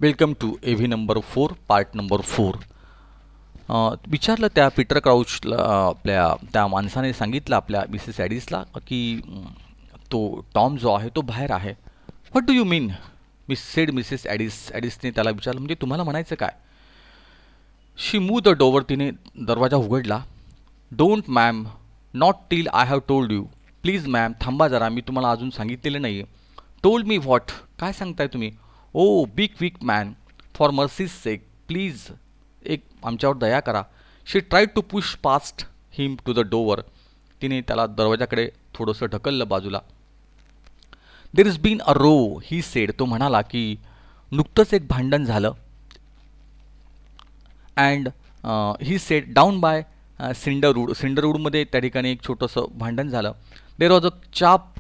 Welcome to AV number 4 part number 4. विचारलं त्या Peter क्राउचला, आपल्या त्या माणसाने सांगितलं आपल्या मिसेस ॲडिसला की तो टॉम जो आहे तो बाहेर आहे. What do you mean Mrs ॲडिसने त्याला विचारलं, म्हणजे तुम्हाला म्हणायचं काय? शी मूव द डोअर, तिने दरवाजा उघडला. Don't ma'am, not till I have told you. Please ma'am, थांबा जरा, मी तुम्हाला अजून सांगितलेलं नाही आहे. टोल्ड मी व्हॉट, काय सांगताय तुम्ही? Oh big weak man, for mercy's sake, please एक आमच्यावर दया करा. She tried to push past him to the door, तिने त्याला दरवाजाकडे थोडंसं ढकललं बाजूला. There is been a row, he said, तो म्हणाला की नुकतंच एक भांडण झालं. And he sat down by सिंडरवूडमध्ये त्या ठिकाणी एक छोटंसं भांडण झालं. देर वॉज अ चाप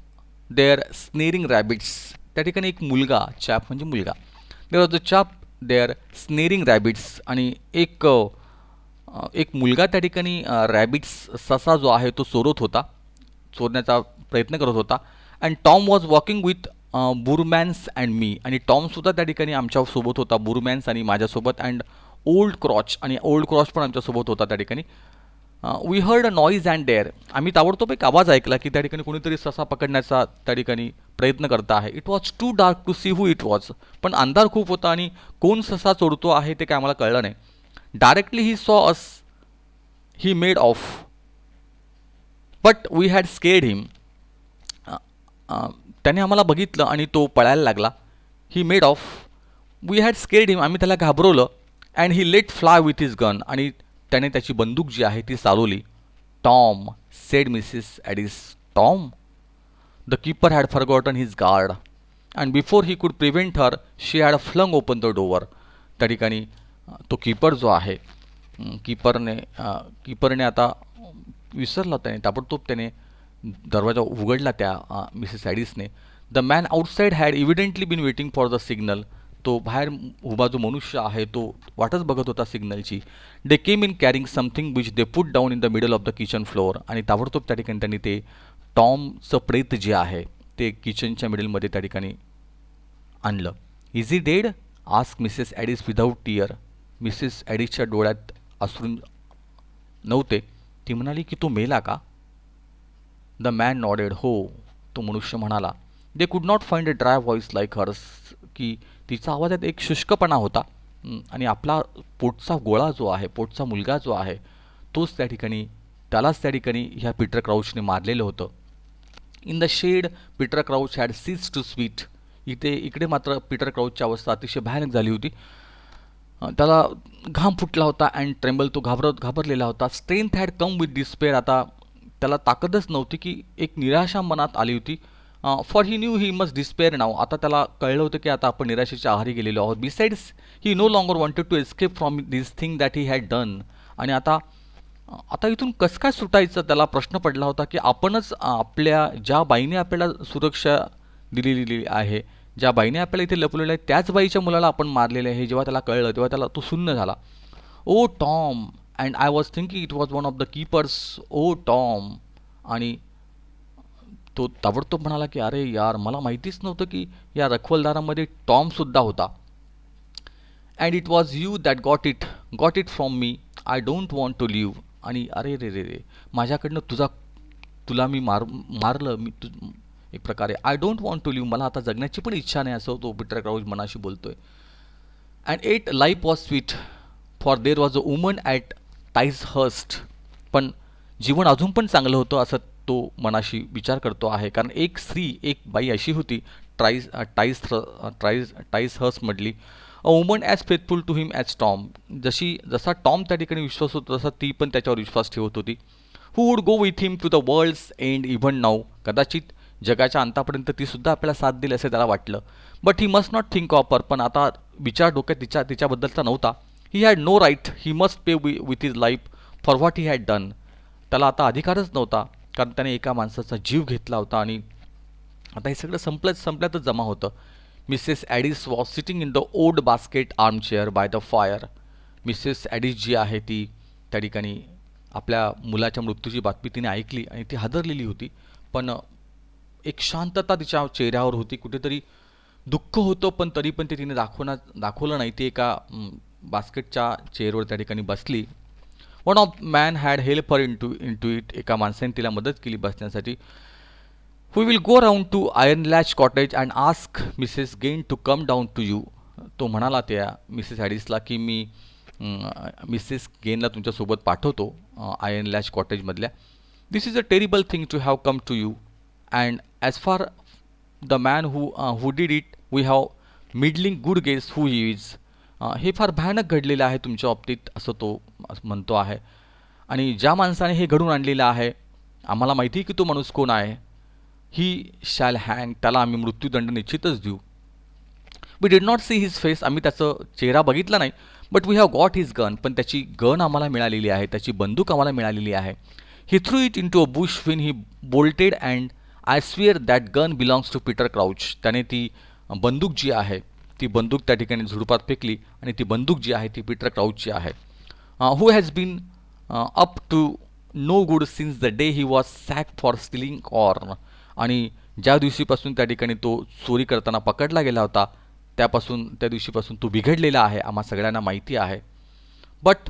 देअर स्नेरिंग रॅबिट्स, त्या ठिकाणी एक मुलगा, चॅप म्हणजे मुलगा, देर वॉज अ चाप देअर स्नेरिंग रॅबिट्स, आणि एक मुलगा त्या ठिकाणी रॅबिट्स, ससा जो आहे तो चोरण्याचा प्रयत्न करत होता. And Tom was walking with Burmans and me, आणि टॉमसुद्धा त्या ठिकाणी आमच्यासोबत होता, बुरमॅन्स आणि माझ्यासोबत. अँड ओल्ड क्रॉच, आणि ओल्ड क्रॉच पण आमच्यासोबत होता त्या ठिकाणी. We heard a noise and there, आम्ही ताबडतोब एक आवाज ऐकला की त्या ठिकाणी कोणीतरी ससा पकडण्याचा त्या ठिकाणी प्रयत्न करत आहे. It was too dark to see who it was, पण अंधार खूप होता आणि कोण ससा चोरतो आहे ते काय आम्हाला कळलं नाही. Directly he saw us, he made off, but we had scared him. त्याने आम्हाला बघितलं आणि तो पळायला लागला. He made off, we had scared him, आम्ही त्याला घाबरवलं. And he let fly with his gun, आणि त्याने त्याची बंदूक जी आहे ती चालवली. Tom, said Mrs Addis. Tom, the keeper had forgotten his guard, and before he could prevent her she had flung open the door. त्या ठिकाणी तो कीपर जो आहे, कीपरने आता विसरला, त्याने ताबडतोब त्याने दरवाजा उघडला त्या मिसेस ॲडिसने. The man outside had evidently been waiting for the signal, तो बाहेर उभा जो मनुष्य आहे तो वाटच बघत होता सिग्नलची. They came in carrying something which they put down in the middle of the kitchen floor, आणि ताबडतोब त्या ठिकाणी त्यांनी ते टॉमचं प्रेत जे आहे ते किचनच्या मिडलमध्ये त्या ठिकाणी आणलं. Is he dead, ask Mrs Addis without tear. Mrs ॲडिसच्या डोळ्यात अश्रू नव्हते. ती म्हणाली की तो मेला का? द मॅन नॉडेड, हो, तो मनुष्य म्हणाला. They could not find a dry voice like hers, की तिचा आवाजात एक शुष्कपणा होता. आणि आपला पोटचा गोळा जो आहे, पोटचा मुलगा जो आहे, त्यालाच त्या ठिकाणी ह्या पीटर क्राउचने मारलेलं होतं. In the shed Peter Crouch had cease to sweet, इकडे मात्र पीटर क्राउचची अवस्था अतिशय भयानक झाली होती. त्याला घाम फुटला होता. अँड ट्रेम्बल, तो घाबरलेला होता. Strength had come with despair, आता त्याला ताकदच नव्हती, की एक निराशा मनात आली होती. For he knew he must despair now, आता त्याला कळलं होतं की आता आपण निराशेच्या आहारी गेलेलो आहोत. Besides he no longer wanted to escape from this thing that he had done, आणि आता इथून कसं काय सुटायचं, त्याला प्रश्न पडला होता की आपणच आपल्या ज्या बाईने आपल्याला सुरक्षा दिलेली आहे, ज्या बाईने आपल्याला इथे लपवलेलं आहे, त्याच बाईच्या मुलाला आपण मारलेलं आहे. हे जेव्हा त्याला कळलं तेव्हा त्याला तो सुन्न झाला. Oh Tom, and I was thinking it was one of the keepers. Oh Tom, आणि तो ताबडतोब म्हणाला की अरे यार, मला माहितीच नव्हतं की या रखवलदारामध्ये टॉमसुद्धा होता. And it was you that got it from me, I don't want to live. आणि अरे रे रे रे, माझ्याकडनं तुला मी मारलं, एक प्रकारे I don't want to live, मला आता जगण्याची पण इच्छा नाही, असं तो पीटर क्राउच मनाशी बोलतोय. And yet life was sweet for there was a woman at Ticehurst, पण जीवन अजून पण चांगलं होतं असं तो मनाशी विचार करतो आहे. कारण एक बाई अशी होती टाईजहर्स्टमधली, a woman as faithful to him as Tom, जसा टॉम त्या ठिकाणी विश्वास होता तसा ती पण त्याच्यावर विश्वास ठेवत होती. Who would go with him to the world's end even now, कदाचित जगाच्या अंतापर्यंत ती सुद्धा आपल्याला साथ देईल असं त्याला वाटलं. But he must not think of her, पण आता विचार डोक्यात तिच्याबद्दलचा नव्हता. He had no right, he must pay with his life for what he had done. त्याला आता अधिकारच नव्हता, कारण त्याने एका माणसाचा जीव घेतला होता, आणि आता हे सगळं संपल्यातच जमा होतं. Mrs Addis was sitting in the old basket arm chair by the fire. Mrs Addis जी आहे ती त्या ठिकाणी आपल्या मुलाच्या मृत्यूची बातमी तिने ऐकली आणि ती हादरलेली होती, पण एक शांतता तिच्या चेहऱ्यावर होती. कुठेतरी दुःख होतं, पण तरी पण ते तिने दाखवलं नाही. ती एका बास्केटच्या चेअरवर त्या ठिकाणी बसली. One of man had help her into it. एका माणसाने तिला मदत केली बसण्यासाठी. We will go round to Iron Latch cottage and ask Mrs Gain to come down to you. तो म्हणाला त्या मिसेस ॲडिसला की मी मिसेस गेनला तुमच्यासोबत पाठवतो आयर्न लॅच कॉटेजमधल्या. This is a terrible thing to have come to you and as far the man who did it we have middling good guess who he is. हे फार भयानक घडलेलं आहे तुमच्या बाबतीत असं तो म्हणतो आहे. आणि ज्या माणसाने हे घडून आणलेलं आहे आम्हाला माहिती आहे की तो माणूस कोण आहे. He shall hang. त्याला आम्ही मृत्यूदंड निश्चितच देऊ. We did not see his face. आम्ही त्याचं चेहरा बघितला नाही. But we have got his gun. पण त्याची गन आम्हाला मिळालेली आहे. त्याची बंदूक आम्हाला मिळालेली आहे. He threw it into a bush when he bolted and I swear that gun belongs to Peter Crouch. त्याने ती बंदूक जी आहे ती बंदूक त्या ठिकाणी झुडपात फेकली आणि ती बंदूक जी आहे ती पीटर क्राउचची आहे. Who has been up to no good since the day he was sack for stealing corn. आणि ज्या दिवशीपासून त्या ठिकाणी तो चोरी करताना पकडला गेला होता त्या दिवशीपासून तो बिघडलेला आहे आम्हा सगळ्यांना माहिती आहे. But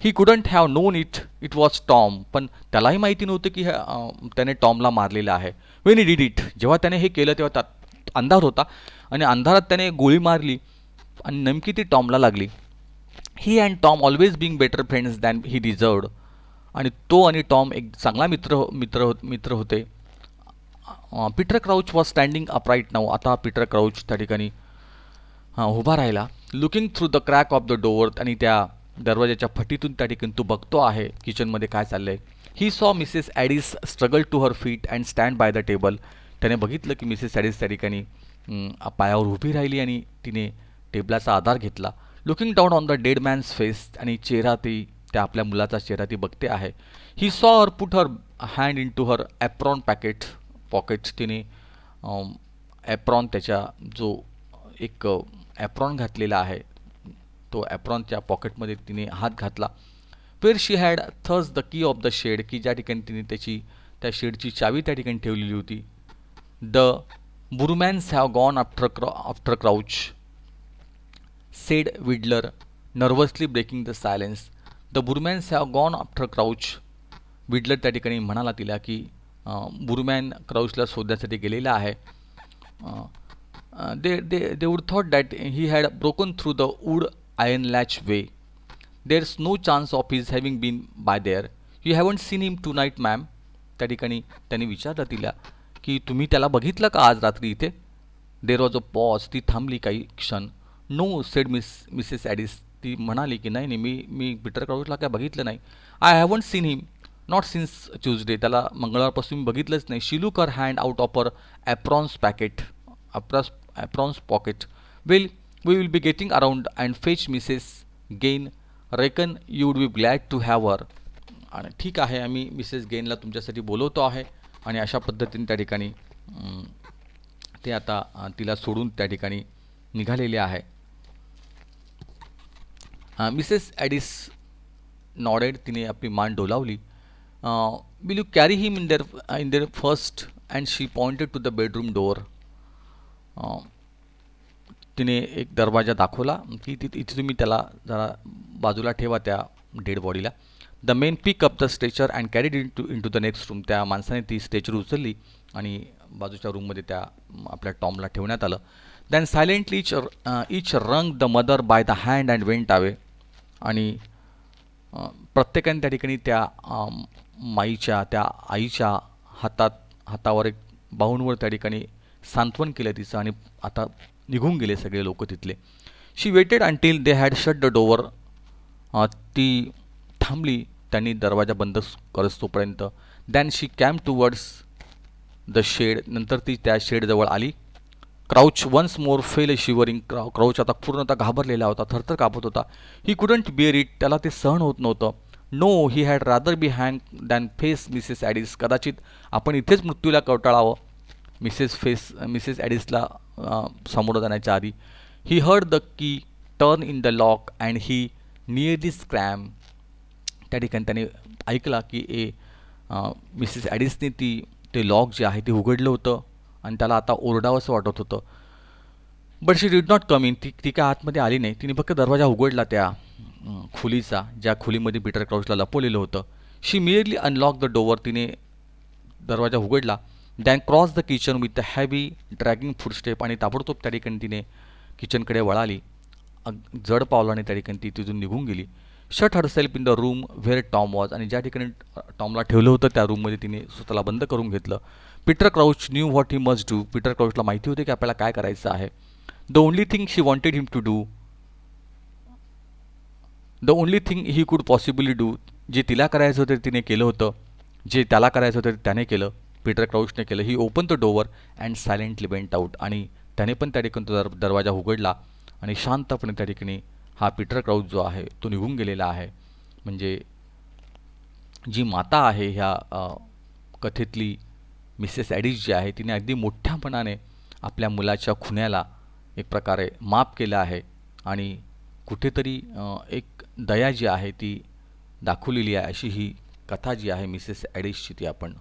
he couldn't have known it was Tom. पण त्यालाही माहिती नव्हतं की त्याने टॉमला मारलेलं आहे. When he did it. जेव्हा त्याने हे केलं तेव्हा अंधार होता आणि अंधारात त्याने गोळी मारली आणि नेमकी ती टॉमला लागली. He and Tom always being better friends than he deserved. आणि तो आणि टॉम एक चांगला मित्र होते. Peter Crouch was standing upright now. आता पीटर क्राउच त्या ठिकाणी उभा राहिला. Looking through the crack of the door. आणि त्या दरवाजाच्या फटीतून त्या ठिकाणी तो बघतो आहे किचनमध्ये काय चाललं आहे. He saw Mrs Addis struggle to her feet and stand by the table. त्याने बघितलं की मिसेस ॲडिस त्या ठिकाणी पायावर उभी राहिली आणि तिने टेबलाचा आधार घेतला. Looking down on the dead man's face. आणि चेहरा त्या आपल्या मुलाचा चेहरा ती बघते आहे. He saw her put her hand into her apron pocket. तिने ॲप्रॉन त्याच्या जो एक ॲप्रॉन घातलेला आहे तो ॲप्रॉनच्या पॉकेटमध्ये तिने हात घातला. Where she had thrust the key of the shed. की ज्या ठिकाणी तिने त्या शेडची चावी त्या ठिकाणी ठेवलेली होती. The Boormans have gone after Crouch said Widler nervously breaking the silence. The Boormans have gone after Crouch. Widler त्या ठिकाणी म्हणाला तिला की बुरमॅन क्राउचला शोधण्यासाठी गेलेला आहे. they would thought that he had broken through the wood iron latch way. There's no chance of his having been by there. You haven't seen him tonight, ma'am. त्या ठिकाणी त्यांनी विचारलं तिला की तुम्ही त्याला बघितलं का आज रात्री इथे. There was a pause. ती थांबली काही क्षण. No said Mrs Addis. ती म्हणाली की नाही मी पीटर क्राउचला काय बघितलं नाही. I haven't seen him not since Tuesday. त्याला मंगळवारपासून मी बघितलंच नाही. She look her hand out of her apron's pocket. Well we will be getting around and fetch Mrs Gain. Reckon you would be glad to have her. आणि ठीक आहे आम्ही Mrs गेनला तुमच्यासाठी बोलवतो आहे. आणि अशा पद्धतीने त्या ठिकाणी ते आता तिला सोडून त्या ठिकाणी निघालेले आहे. Mrs Addis nodded. तिने आपली मान डोलावली. Will you carry him in there first. And she pointed to the bedroom door. तिने एक दरवाजा दाखवला की इथे तुम्ही त्याला जरा बाजूला ठेवा त्या डेड बॉडीला. The men pick up the stretcher and carried into the next room. त्या माणसाने ती स्ट्रेचर उचलली आणि बाजूच्या रूममध्ये त्या आपल्या टॉमला ठेवण्यात आलं. दॅन सायलेंटली इच रंग the mother by the hand and went away. आणि प्रत्येकाने त्या ठिकाणी त्या त्या आईच्या हातावर एक बाहूंवर त्या ठिकाणी सांत्वन केलं तिचं आणि आता निघून गेले सगळे लोक तिथले. She waited until they had shut the door. ती थांबली त्यांनी दरवाजा बंद करत तोपर्यंत. Then she came towards the shed. नंतर ती त्या शेडजवळ आली. Crouch once more fell shivering. क्राउच आता पूर्णतः घाबरलेला होता, थरथर कापत होता. He couldn't bear it. त्याला ते सहन होत नव्हतं. No he had rather be hang than face Mrs Addis. कदाचित आपण इथेच मृत्यूला कवटाळावं मिसेस ॲडिसला सामोरं जाण्याच्या आधी. He heard the key turn in the lock and he nearly scrum. त्या ठिकाणी त्याने ऐकला की मिसेस ॲडिसने ते लॉक जे आहे ते उघडलं होतं आणि त्याला आता ओरडावंसं वाटत होतं. But she did not come in. ती ती काय आतमध्ये आली नाही. तिने फक्त दरवाजा उघडला त्या खोलीचा, ज्या खोलीमध्ये पीटर क्राउचला लपवलेलं होतं. She merely unlock the door. तिने दरवाजा उघडला. Then cross the kitchen with the heavy dragging footstep. आणि ताबडतोब त्या ठिकाणी तिने किचनकडे वळाली. जड पावलाने त्या ठिकाणी ती तिथून निघून गेली. Shut herself in the room where Tom was. आणि ज्या ठिकाणी टॉमला ठेवलं होतं त्या रूममध्ये तिने स्वतःला बंद करून घेतलं. Peter Crouch knew what he must do. Peter क्राउचला माहिती होते की आपल्याला काय करायचं आहे. The only thing she wanted him to do, the only thing he could possibly do. जे तिला करायचं होतं तिने केलं होतं. जे त्याला करायचं होतं त्याने केलं. पीटर क्राउचने केलं. He open the door and silently went out. आणि त्याने पण त्या ठिकाणी तो दरवाजा उघडला आणि शांतपणे त्या ठिकाणी हा पीटर क्राउच जो आहे तो निघून गेलेला आहे. म्हणजे जी माता आहे ह्या कथेतली मिसेस ॲडिस जी आहे तिने अगदी मोठ्यापणाने आपल्या मुलाच्या खुन्याला एक प्रकारे माफ केलं आहे. आणि कुठेतरी एक दया जी आहे ती दाखवलेली आहे. अशी ही कथा जी आहे मिसेस ॲडिसची ती आपण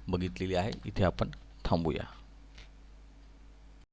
बघितलेली आहे. इथे आपण थांबूया.